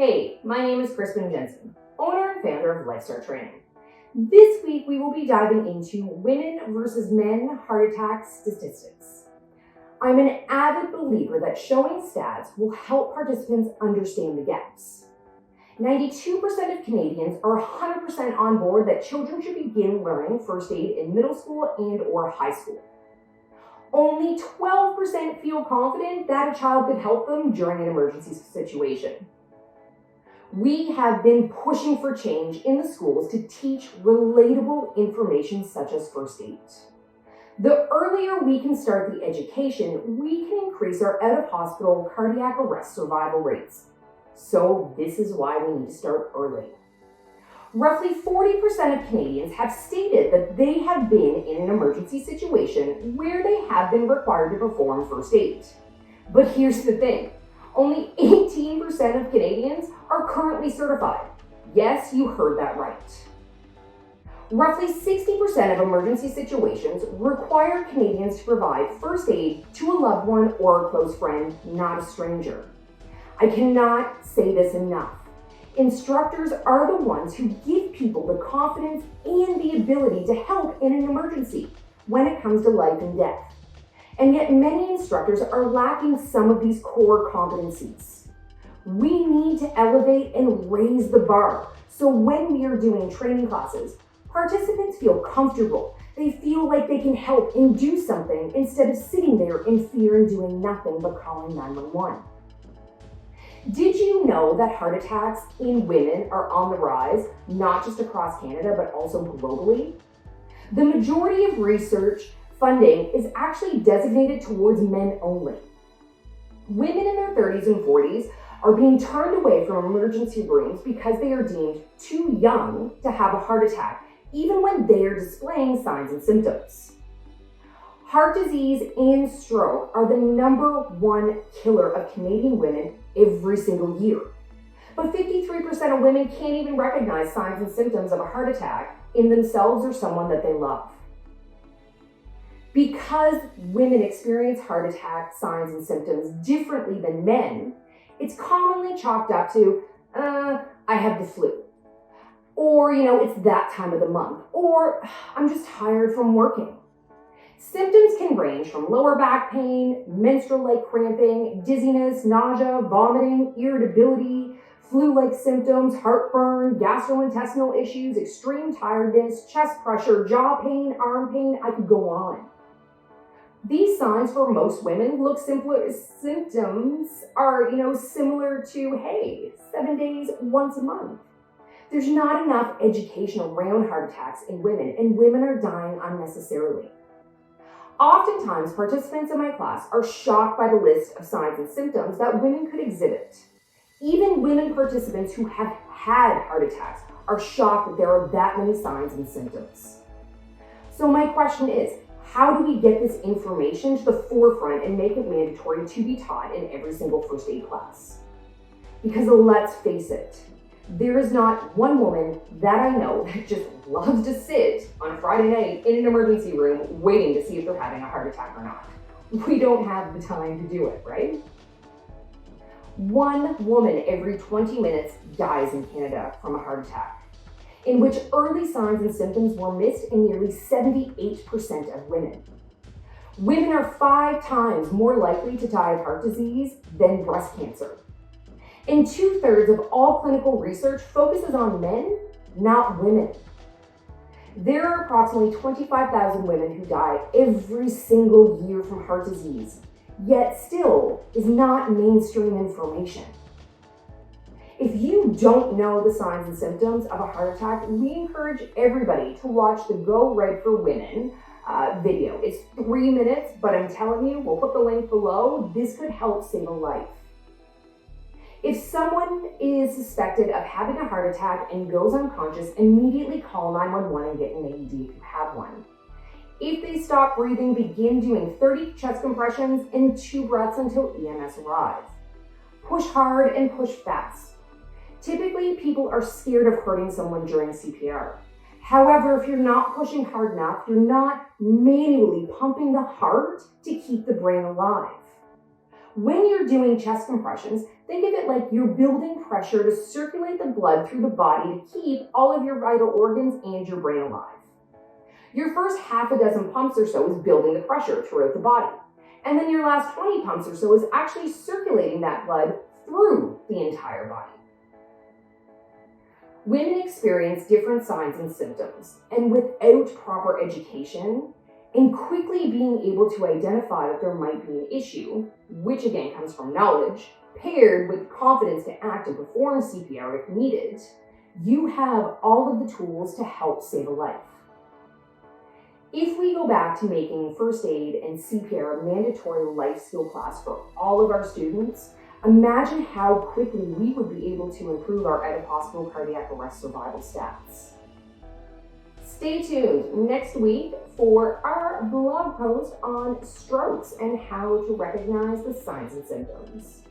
Hey, my name is Crispin Jensen, owner and founder of Lifestart Training. This week we will be diving into women versus men heart attack statistics. I'm an avid believer that showing stats will help participants understand the gaps. 92% of Canadians are 100% on board that children should begin learning first aid in middle school and or high school. Only 12% feel confident that a child could help them during an emergency situation. We have been pushing for change in the schools to teach relatable information such as first aid. The earlier we can start the education, we can increase our out-of-hospital cardiac arrest survival rates. So this is why we need to start early. Roughly 40% of Canadians have stated that they have been in an emergency situation where they have been required to perform first aid. But here's the thing. Only 18% of Canadians are currently certified. Yes, you heard that right. Roughly 60% of emergency situations require Canadians to provide first aid to a loved one or a close friend, not a stranger. I cannot say this enough. Instructors are the ones who give people the confidence and the ability to help in an emergency when it comes to life and death. And yet many instructors are lacking some of these core competencies. We need to elevate and raise the bar so when we are doing training classes, participants feel comfortable. They feel like they can help and do something instead of sitting there in fear and doing nothing but calling 911. Did you know that heart attacks in women are on the rise, not just across Canada, but also globally? The majority of research funding is actually designated towards men only. Women in their 30s and 40s are being turned away from emergency rooms because they are deemed too young to have a heart attack, even when they are displaying signs and symptoms. Heart disease and stroke are the number one killer of Canadian women every single year. But 53% of women can't even recognize signs and symptoms of a heart attack in themselves or someone that they love. Because women experience heart attack signs and symptoms differently than men, it's commonly chalked up to, I have the flu. Or, it's that time of the month. Or, I'm just tired from working. Symptoms can range from lower back pain, menstrual-like cramping, dizziness, nausea, vomiting, irritability, flu-like symptoms, heartburn, gastrointestinal issues, extreme tiredness, chest pressure, jaw pain, arm pain. I could go on. These signs for most women look simpler. Symptoms are, similar to, hey, 7 days, once a month. There's not enough education around heart attacks in women, and women are dying unnecessarily. Oftentimes, participants in my class are shocked by the list of signs and symptoms that women could exhibit. Even women participants who have had heart attacks are shocked that there are that many signs and symptoms. So my question is, how do we get this information to the forefront and make it mandatory to be taught in every single first aid class? Because let's face it, there is not one woman that I know that just loves to sit on a Friday night in an emergency room waiting to see if they're having a heart attack or not. We don't have the time to do it, right? One woman every 20 minutes dies in Canada from a heart attack, in which early signs and symptoms were missed in nearly 78% of women. Women are 5 times more likely to die of heart disease than breast cancer. And 2/3 of all clinical research focuses on men, not women. There are approximately 25,000 women who die every single year from heart disease, yet still is not mainstream information. If you don't know the signs and symptoms of a heart attack, we encourage everybody to watch the Go Red for Women video. It's 3 minutes, but I'm telling you, we'll put the link below. This could help save a life. If someone is suspected of having a heart attack and goes unconscious, immediately call 911 and get an AED if you have one. If they stop breathing, begin doing 30 chest compressions and 2 breaths until EMS arrives. Push hard and push fast. Typically, people are scared of hurting someone during CPR. However, if you're not pushing hard enough, you're not manually pumping the heart to keep the brain alive. When you're doing chest compressions, think of it like you're building pressure to circulate the blood through the body to keep all of your vital organs and your brain alive. Your first half a dozen pumps or so is building the pressure throughout the body. And then your last 20 pumps or so is actually circulating that blood through the entire body. Women experience different signs and symptoms, and without proper education, and quickly being able to identify that there might be an issue, which again comes from knowledge, paired with confidence to act and perform CPR if needed, you have all of the tools to help save a life. If we go back to making first aid and CPR a mandatory life skill class for all of our students, imagine how quickly we would be able to improve our out-of-hospital cardiac arrest survival stats. Stay tuned next week for our blog post on strokes and how to recognize the signs and symptoms.